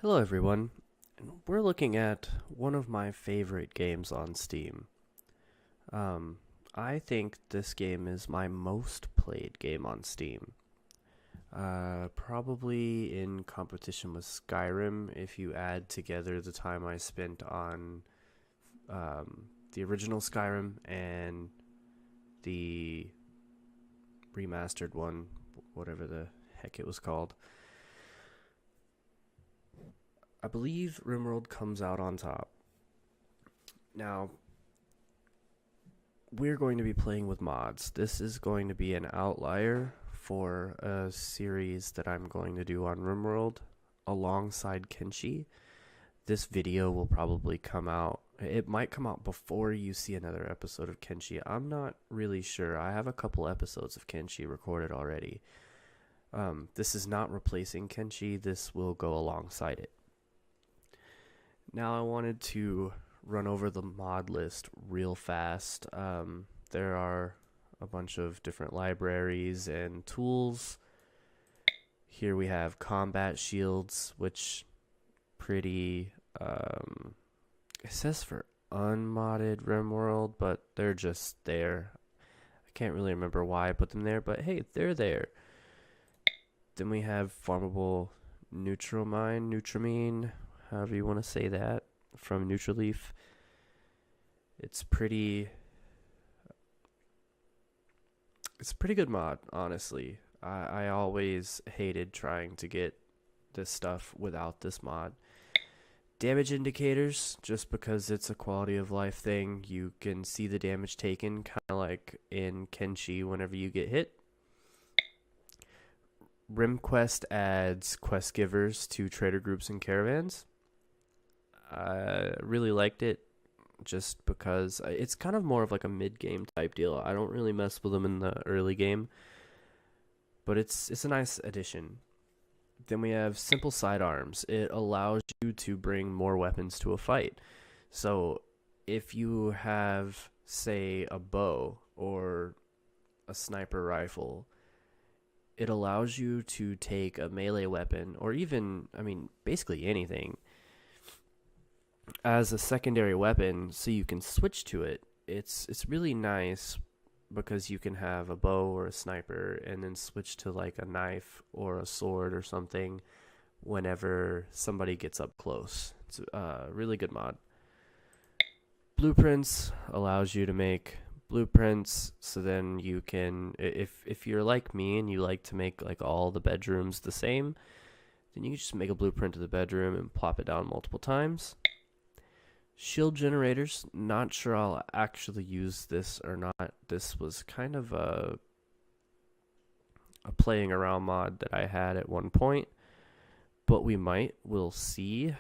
Hello, everyone. And we're looking at one of my favorite games on Steam. Um, I think this game is my most played game on Steam. Probably in competition with Skyrim if you add together the time I spent on the original Skyrim and the remastered one, whatever the heck it was called. I believe Rimworld comes out on top. Now, we're going to be playing with mods. This is going to be an outlier for a series that I'm going to do on Rimworld alongside Kenshi. This video will probably come out. It might come out before you see another episode of Kenshi. I'm not really sure. I have a couple episodes of Kenshi recorded already. This is not replacing Kenshi. This will go alongside it. Now I wanted to run over the mod list real fast. There are a bunch of different libraries and tools. Here we have combat shields, which pretty, it says for unmodded Rimworld, but they're just there. I can't really remember why I put them there, but hey, they're there. Then we have farmable Nutramine, however you want to say that, from Neutraleaf. It's pretty good mod, honestly. I always hated trying to get this stuff without this mod. Damage indicators, just because it's a quality of life thing, you can see the damage taken, kind of like in Kenshi whenever you get hit. RimQuest adds quest givers to trader groups and caravans. I really liked it just because it's kind of more of like a mid-game type deal. I don't really mess with them in the early game, but it's a nice addition. Then we have simple sidearms. It allows you to bring more weapons to a fight. So if you have, say, a bow or a sniper rifle, it allows you to take a melee weapon, or even, basically anything, as a secondary weapon so you can switch to it. It's really nice because you can have a bow or a sniper and then switch to like a knife or a sword or something whenever somebody gets up close. It's a really good mod. Blueprints allows you to make blueprints, so then you can, if you're like me and you like to make like all the bedrooms the same, then you can just make a blueprint of the bedroom and plop it down multiple times. Shield generators, not sure I'll actually use this or not. This was kind of a playing around mod that I had at one point, but we'll see.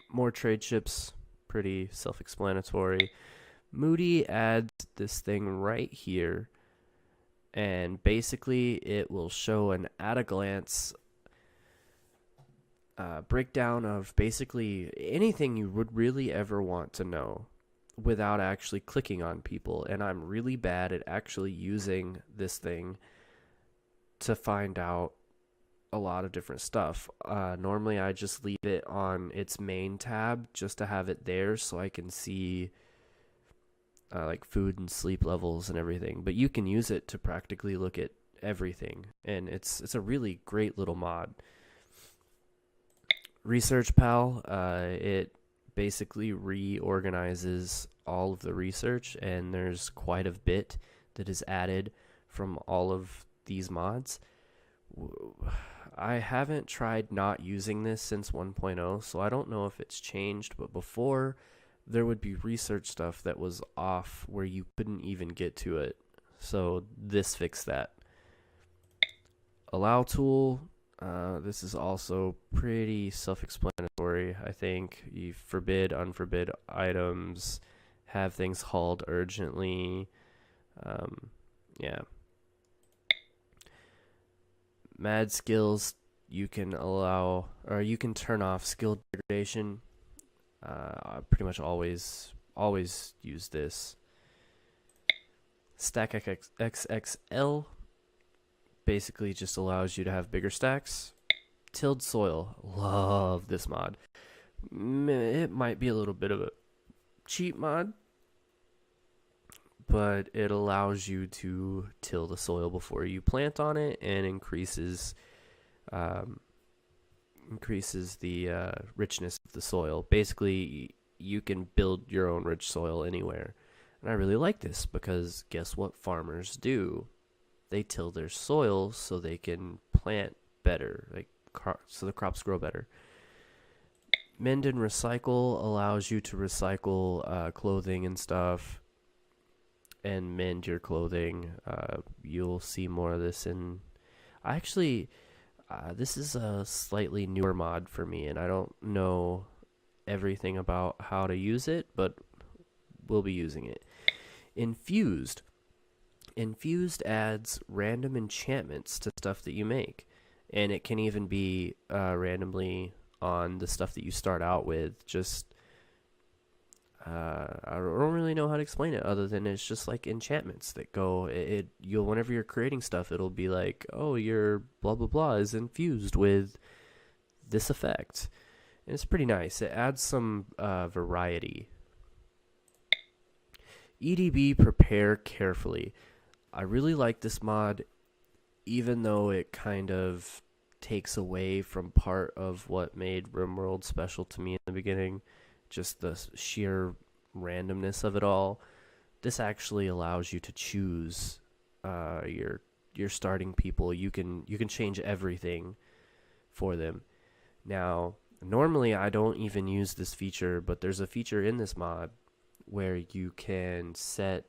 More trade ships, pretty self-explanatory. Moody adds this thing right here, and basically it will show an at-a-glance breakdown of basically anything you would really ever want to know without actually clicking on people. And I'm really bad at actually using this thing to find out a lot of different stuff. Normally I just leave it on its main tab just to have it there so I can see like food and sleep levels and everything. But you can use it to practically look at everything, and it's a really great little mod. Research Pal, it basically reorganizes all of the research, and there's quite a bit that is added from all of these mods. I haven't tried not using this since 1.0, so I don't know if it's changed, but before there would be research stuff that was off where you couldn't even get to it. So this fixed that. Allow tool, this is also pretty self-explanatory. I think you forbid, unforbid items, have things hauled urgently. Yeah. Mad skills, you can allow, or you can turn off skill degradation. I pretty much always use this. Stack XXL basically just allows you to have bigger stacks. Tilled soil. Love this mod. It might be a little bit of a cheap mod, but it allows you to till the soil before you plant on it and um, increases the richness of the soil. Basically, you can build your own rich soil anywhere. And I really like this because guess what farmers do? They till their soil so they can plant better, so the crops grow better. Mend and recycle allows you to recycle clothing and stuff and mend your clothing. You'll see more of this in. This is a slightly newer mod for me, and I don't know everything about how to use it, but we'll be using it. Infused. Infused adds random enchantments to stuff that you make, and it can even be randomly on the stuff that you start out with. I don't really know how to explain it other than it's just like enchantments that go. You'll whenever you're creating stuff, it'll be like, oh, your blah blah blah is infused with this effect, and it's pretty nice. It adds some variety. EDB prepare carefully. I really like this mod, even though it kind of takes away from part of what made Rimworld special to me in the beginning, just the sheer randomness of it all. This actually allows you to choose your starting people. You can change everything for them. Now, normally I don't even use this feature, but there's a feature in this mod where you can set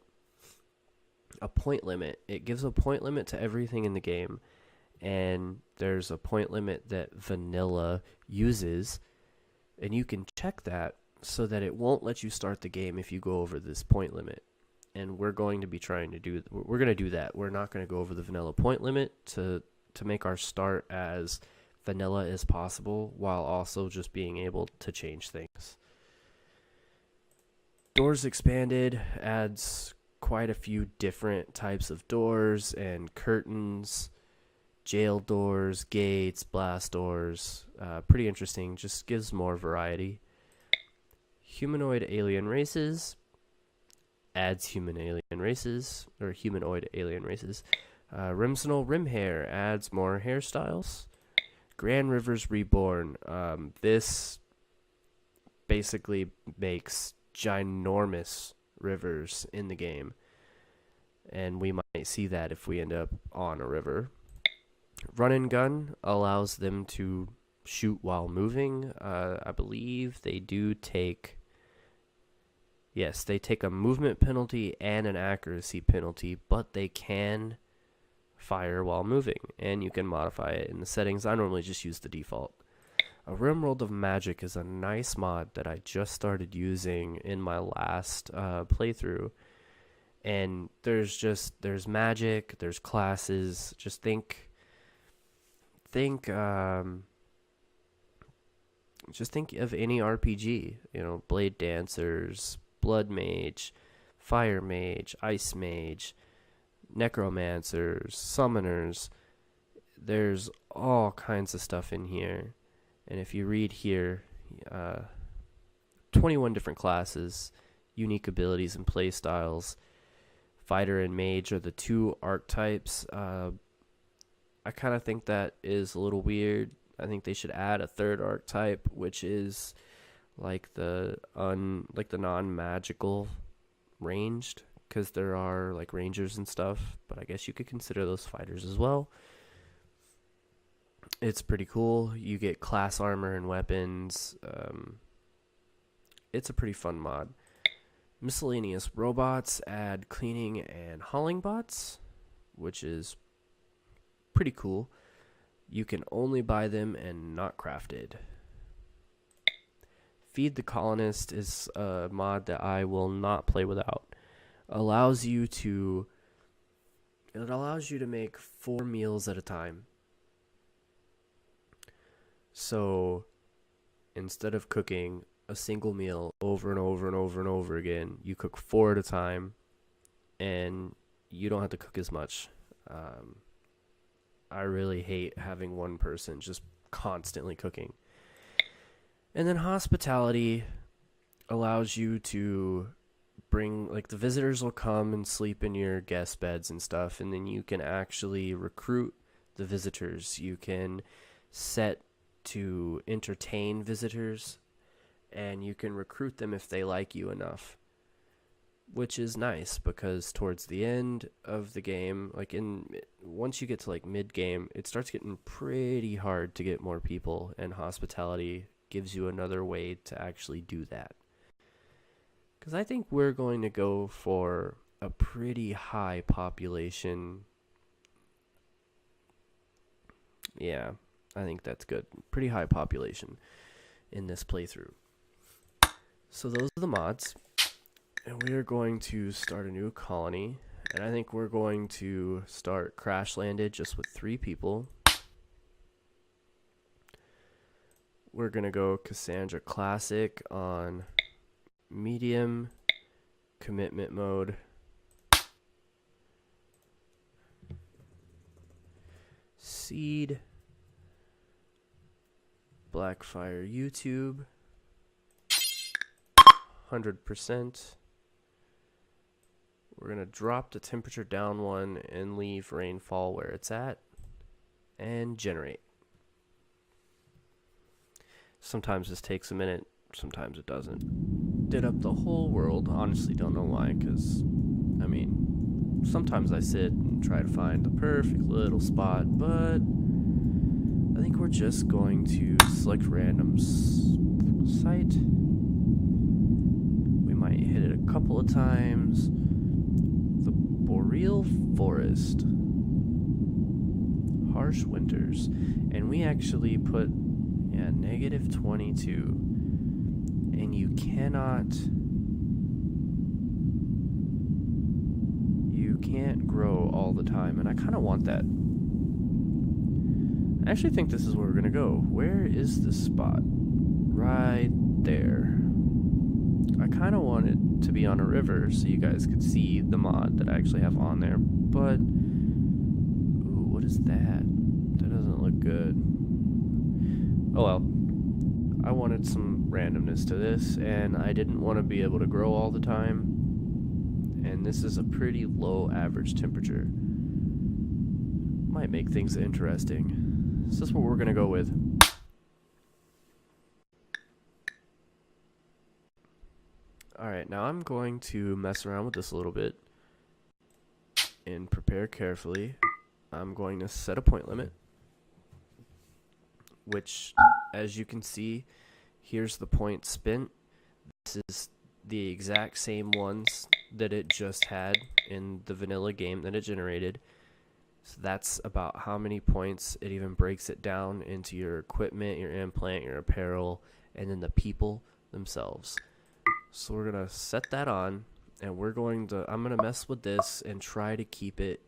a point limit. It gives a point limit to everything in the game, and there's a point limit that vanilla uses, and you can check that so that it won't let you start the game if you go over this point limit. And we're going to be trying to do that. We're not going to go over the vanilla point limit to make our start as vanilla as possible, while also just being able to change things. Doors expanded adds quite a few different types of doors and curtains, jail doors, gates, blast doors. Pretty interesting. Just gives more variety. Humanoid alien races adds humanoid alien races. Rimsenal rim hair adds more hairstyles. Grand Rivers Reborn. This basically makes ginormous rivers in the game, and we might see that if we end up on a river. Run and gun allows them to shoot while moving. I believe they do take a movement penalty and an accuracy penalty, but they can fire while moving, and you can modify it in the settings. I normally just use the default. A Rimworld of Magic is a nice mod that I just started using in my last playthrough. And there's magic, there's classes. Just think of any RPG. Blade Dancers, Blood Mage, Fire Mage, Ice Mage, Necromancers, Summoners. There's all kinds of stuff in here. And if you read here, 21 different classes, unique abilities and play styles. Fighter and Mage are the two archetypes. I kind of think that is a little weird. I think they should add a third archetype, which is like the non-magical ranged, because there are like rangers and stuff, but I guess you could consider those fighters as well. It's pretty cool. You get class armor and weapons. It's a pretty fun mod. Miscellaneous robots add cleaning and hauling bots, which is pretty cool. You can only buy them and not crafted. Feed the Colonist is a mod that I will not play without. It allows you to make 4 meals at a time. So instead of cooking a single meal over and over and over and over again, you cook 4 at a time, and you don't have to cook as much. I really hate having one person just constantly cooking. And then hospitality allows you to bring, like, the visitors will come and sleep in your guest beds and stuff, and then you can actually recruit the visitors. You can set to entertain visitors, and you can recruit them if they like you enough, which is nice because towards the end of the game, like once you get to like mid game, it starts getting pretty hard to get more people, and hospitality gives you another way to actually do that. Because I think we're going to go for a pretty high population. Yeah, I think that's good. Pretty high population in this playthrough. So those are the mods. And we are going to start a new colony. And I think we're going to start Crash Landed just with 3 people. We're going to go Cassandra Classic on medium commitment mode. Seed. Blackfire YouTube. 100%. We're going to drop the temperature down 1 and leave rainfall where it's at. And generate. Sometimes this takes a minute, sometimes it doesn't. Did up the whole world. Honestly, don't know why, because, I mean, sometimes I sit and try to find the perfect little spot, but I think we're just going to select random site. We might hit it a couple of times. The Boreal Forest. Harsh winters. And we actually put, yeah, -22. And you can't grow all the time, and I kind of want that. I actually think this is where we're gonna go. Where is this spot? Right there. I kind of want it to be on a river so you guys could see the mod that I actually have on there, but ooh, what is that? That doesn't look good. Oh well. I wanted some randomness to this, and I didn't want to be able to grow all the time. And this is a pretty low average temperature. Might make things interesting. So this is what we're going to go with. Alright, now I'm going to mess around with this a little bit and prepare carefully. I'm going to set a point limit, which, as you can see, here's the point spent. This is the exact same ones that it just had in the vanilla game that it generated. So that's about how many points. It even breaks it down into your equipment, your implant, your apparel, and then the people themselves. So we're going to set that on, and I'm going to mess with this and try to keep it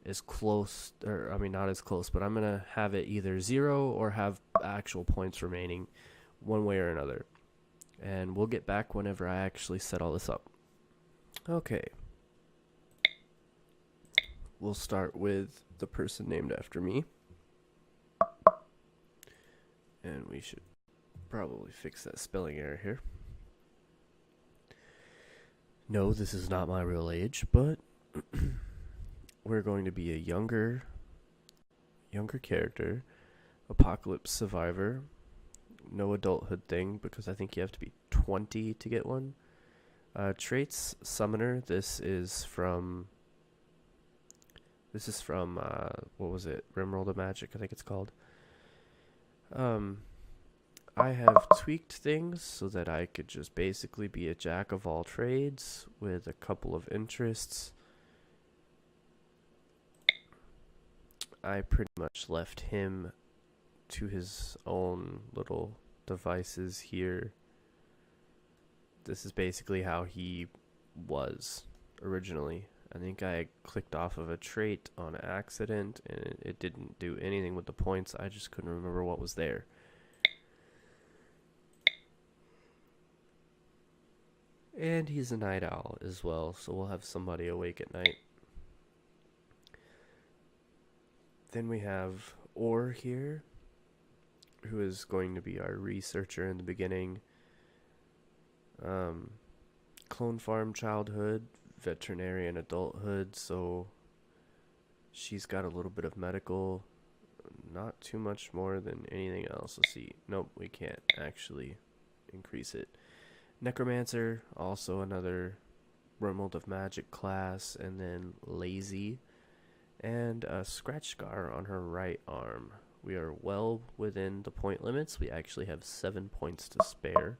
as close, or I mean not as close, but I'm going to have it either 0 or have actual points remaining one way or another. And we'll get back whenever I actually set all this up. Okay. We'll start with the person named after me. And we should probably fix that spelling error here. No, this is not my real age, but we're going to be a younger character, apocalypse survivor. No adulthood thing, because I think you have to be 20 to get one. Traits, summoner. This is from what was it? Rimworld of Magic, I think it's called. I have tweaked things so that I could just basically be a jack of all trades with a couple of interests. I pretty much left him to his own little devices here. This is basically how he was originally. I think I clicked off of a trait on accident and it didn't do anything with the points. I just couldn't remember what was there. And he's a night owl as well, so we'll have somebody awake at night. Then we have Ore here. who is going to be our researcher in the beginning. Clone farm childhood, veterinarian adulthood, so she's got a little bit of medical, not too much more than anything else. Let's see. Nope, we can't actually increase it. Necromancer, also another Rimworld of Magic class, and then lazy, and a scratch scar on her right arm. We are well within the point limits. We actually have 7 points to spare.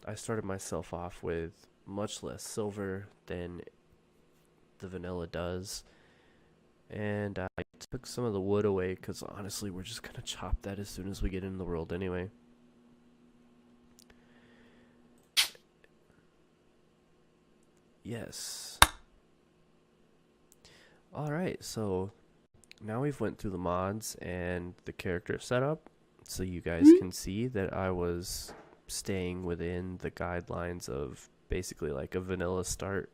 I started myself off with much less silver than the vanilla does, and I took some of the wood away because honestly we're just gonna chop that as soon as we get into the world anyway. Yes. Alright, so now we've went through the mods and the character setup, so you guys can see that I was staying within the guidelines of basically like a vanilla start.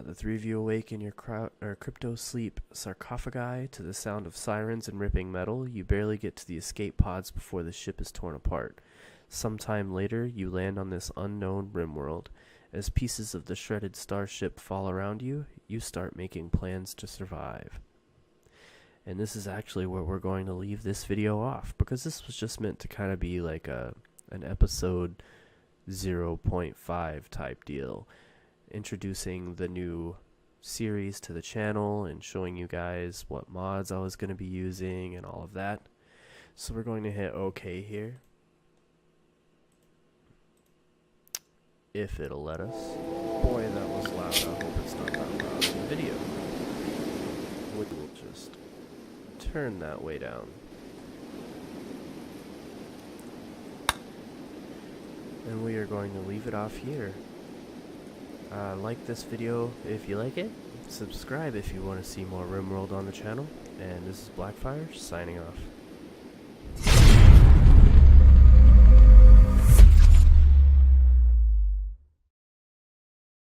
The three of you awake in your crypto sleep sarcophagi to the sound of sirens and ripping metal. You barely get to the escape pods before the ship is torn apart. Sometime later, you land on this unknown Rimworld. As pieces of the shredded starship fall around you, you start making plans to survive. And this is actually where we're going to leave this video off, because this was just meant to kind of be like an episode 0.5 type deal, introducing the new series to the channel and showing you guys what mods I was going to be using and all of that. So we're going to hit OK here, if it'll let us. Boy, that was loud. I hope it's not that loud in the video. We will just turn that way down. And we are going to leave it off here. Like this video if you like it. Subscribe if you want to see more Rimworld on the channel. And this is Blackfire signing off.